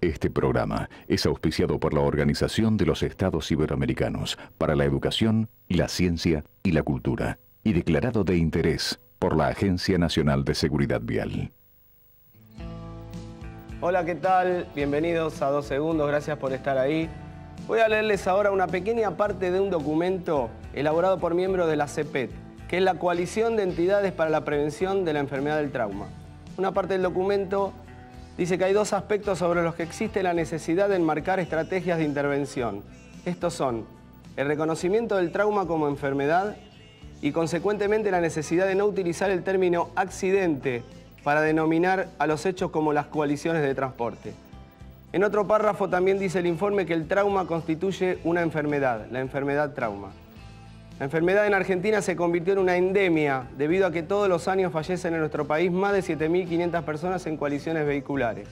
Este programa es auspiciado por la Organización de los Estados Iberoamericanos para la Educación, la Ciencia y la Cultura y declarado de interés por la Agencia Nacional de Seguridad Vial. Hola, ¿qué tal? Bienvenidos a 2 Segundos, gracias por estar ahí. Voy a leerles ahora una pequeña parte de un documento elaborado por miembros de la CEPET, que es la Coalición de Entidades para la Prevención de la Enfermedad del Trauma. Una parte del documento dice que hay 2 aspectos sobre los que existe la necesidad de enmarcar estrategias de intervención. Estos son el reconocimiento del trauma como enfermedad y, consecuentemente, la necesidad de no utilizar el término accidente para denominar a los hechos como las colisiones de transporte. En otro párrafo también dice el informe que el trauma constituye una enfermedad, la enfermedad trauma. La enfermedad en Argentina se convirtió en una endemia debido a que todos los años fallecen en nuestro país más de 7.500 personas en colisiones vehiculares.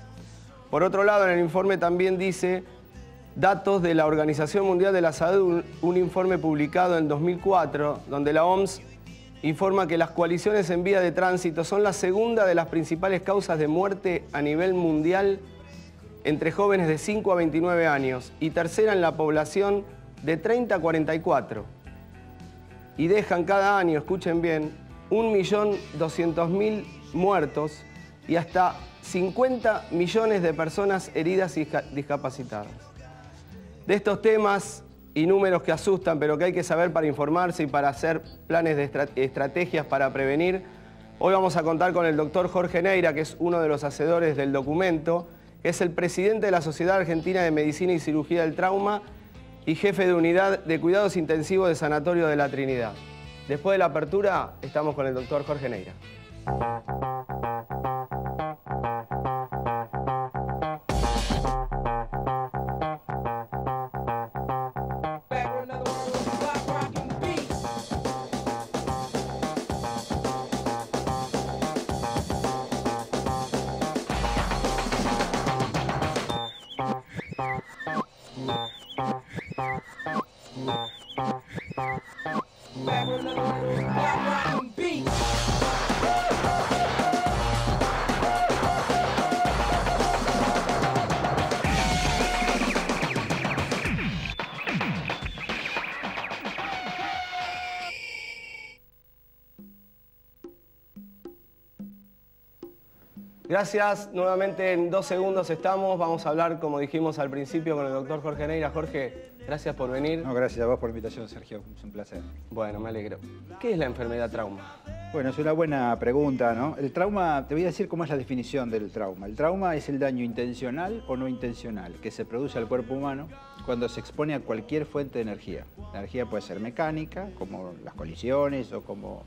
Por otro lado, en el informe también dice datos de la Organización Mundial de la Salud, un informe publicado en 2004, donde la OMS informa que las colisiones en vía de tránsito son la segunda de las principales causas de muerte a nivel mundial entre jóvenes de 5 a 29 años y tercera en la población de 30 a 44. Y dejan cada año, escuchen bien, 1.200.000 muertos y hasta 50 millones de personas heridas y discapacitadas. De estos temas y números que asustan, pero que hay que saber para informarse y para hacer planes de estrategias para prevenir, hoy vamos a contar con el doctor Jorge Neira, que es uno de los hacedores del documento, que es el presidente de la Sociedad Argentina de Medicina y Cirugía del Trauma y jefe de unidad de cuidados intensivos de Sanatorio de la Trinidad. Después de la apertura, estamos con el doctor Jorge Neira. Gracias, nuevamente en 2 segundos estamos. Vamos a hablar, como dijimos al principio, con el doctor Jorge Neira. Jorge, gracias por venir. No, gracias a vos por la invitación, Sergio. Es un placer. Bueno, me alegro. ¿Qué es la enfermedad trauma? Bueno, es una buena pregunta, ¿no? El trauma, te voy a decir cómo es la definición del trauma. El trauma es el daño intencional o no intencional que se produce al cuerpo humano cuando se expone a cualquier fuente de energía. La energía puede ser mecánica, como las colisiones o como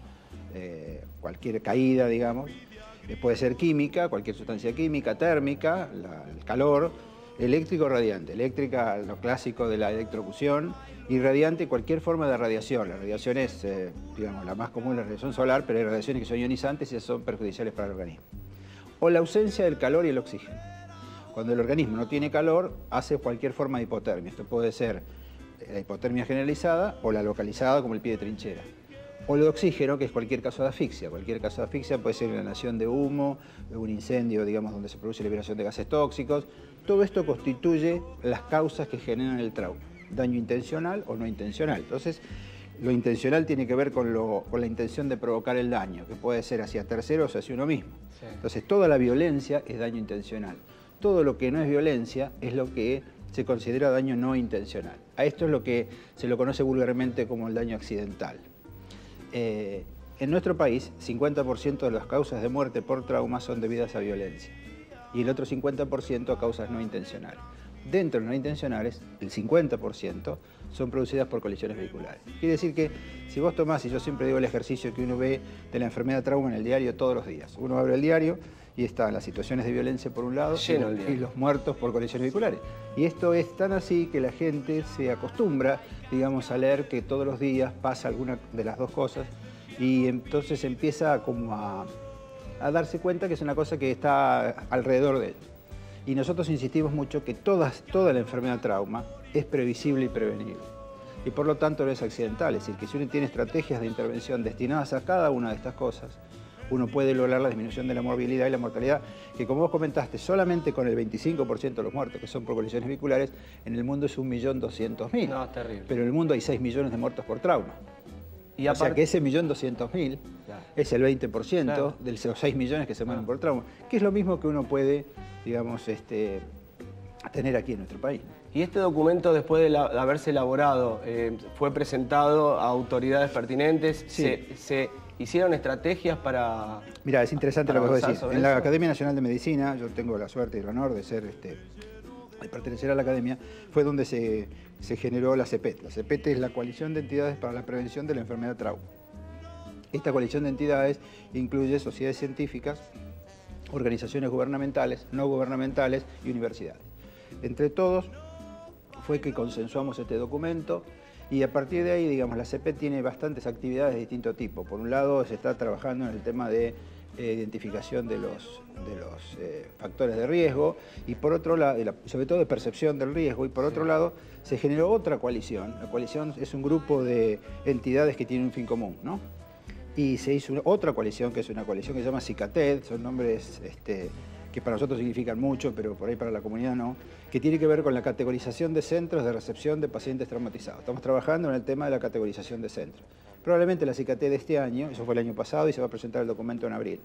cualquier caída, digamos. Puede ser química, cualquier sustancia química, térmica, el calor, eléctrico o radiante. Eléctrica, lo clásico de la electrocución, y radiante, cualquier forma de radiación. La radiación es, digamos, la más común, la radiación solar, pero hay radiaciones que son ionizantes y son perjudiciales para el organismo. O la ausencia del calor y el oxígeno. Cuando el organismo no tiene calor, hace cualquier forma de hipotermia. Esto puede ser la hipotermia generalizada o la localizada, como el pie de trinchera. O el oxígeno, que es cualquier caso de asfixia. Cualquier caso de asfixia puede ser inhalación de humo, un incendio, digamos, donde se produce liberación de gases tóxicos. Todo esto constituye las causas que generan el trauma. Daño intencional o no intencional. Entonces, lo intencional tiene que ver con la intención de provocar el daño, que puede ser hacia terceros o hacia uno mismo. Sí. Entonces, toda la violencia es daño intencional. Todo lo que no es violencia es lo que se considera daño no intencional. A esto es lo que se lo conoce vulgarmente como el daño accidental. En nuestro país, 50% de las causas de muerte por trauma son debidas a violencia y el otro 50% a causas no intencionales. Dentro de las no intencionales, el 50% son producidas por colisiones vehiculares. Quiere decir que si vos tomás, y yo siempre digo el ejercicio que uno ve de la enfermedad trauma en el diario todos los días. Uno abre el diario y están las situaciones de violencia por un lado y los muertos por colisiones vehiculares. Y esto es tan así que la gente se acostumbra, digamos, a leer que todos los días pasa alguna de las dos cosas y entonces empieza como a darse cuenta que es una cosa que está alrededor de él. Y nosotros insistimos mucho que toda la enfermedad trauma es previsible y prevenible. Y por lo tanto no es accidental, es decir, que si uno tiene estrategias de intervención destinadas a cada una de estas cosas, uno puede lograr la disminución de la morbilidad y la mortalidad, que como vos comentaste, solamente con el 25% de los muertos que son por colisiones vehiculares, en el mundo es 1.200.000. No, es terrible. Pero en el mundo hay 6 millones de muertos por trauma. Y o sea que ese 1.200.000 claro, es el 20% claro, de los 6 millones que se mueren por trauma, que es lo mismo que uno puede, digamos, tener aquí en nuestro país. Y este documento, después de haberse elaborado, fue presentado a autoridades pertinentes. Sí. Se hicieron estrategias para... Mira, es interesante lo que vos decís. En la eso. Academia Nacional de Medicina, yo tengo la suerte y el honor de ser, de pertenecer a la academia, fue donde se generó la CEPET. La CEPET es la Coalición de Entidades para la Prevención de la Enfermedad de Trauma. Esta coalición de entidades incluye sociedades científicas, organizaciones gubernamentales, no gubernamentales y universidades. Entre todos fue que consensuamos este documento y a partir de ahí, digamos, la CEPET tiene bastantes actividades de distinto tipo. Por un lado, se está trabajando en el tema de identificación de los factores de riesgo y por otro lado, sobre todo de percepción del riesgo, y por otro lado se generó otra coalición. La coalición es un grupo de entidades que tienen un fin común, ¿no? Y se hizo otra coalición, que es una coalición que se llama CICATED, son nombres que para nosotros significan mucho, pero por ahí para la comunidad no, que tiene que ver con la categorización de centros de recepción de pacientes traumatizados. Estamos trabajando en el tema de la categorización de centros. Probablemente la CICATED de este año, eso fue el año pasado y se va a presentar el documento en abril.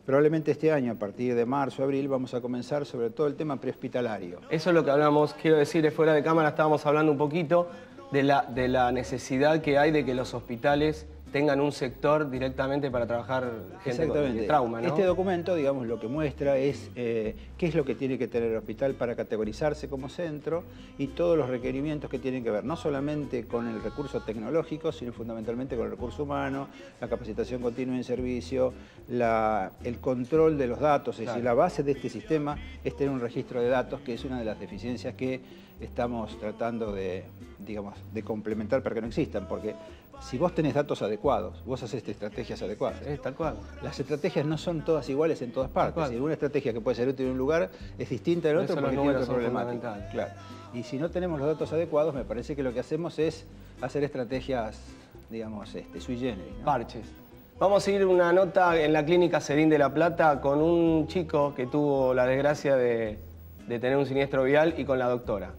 Probablemente este año, a partir de marzo, abril, vamos a comenzar sobre todo el tema prehospitalario. Eso es lo que hablamos, quiero decir, fuera de cámara estábamos hablando un poquito de la necesidad que hay de que los hospitales tengan un sector directamente para trabajar gente con trauma, ¿no? Este documento, digamos, lo que muestra es qué es lo que tiene que tener el hospital para categorizarse como centro y todos los requerimientos que tienen que ver, no solamente con el recurso tecnológico, sino fundamentalmente con el recurso humano, la capacitación continua en servicio, el control de los datos. Es decir, la base de este sistema es tener un registro de datos, que es una de las deficiencias que estamos tratando de complementar para que no existan, porque si vos tenés datos adecuados, vos haces estrategias adecuadas. Tal cual. Las estrategias no son todas iguales en todas partes. Si una estrategia que puede ser útil en un lugar es distinta en otro porque tiene otra problemática. Claro. Y si no tenemos los datos adecuados, me parece que lo que hacemos es hacer estrategias, digamos, sui generis, ¿no? Parches. Vamos a ir una nota en la clínica Serín de la Plata con un chico que tuvo la desgracia de tener un siniestro vial y con la doctora.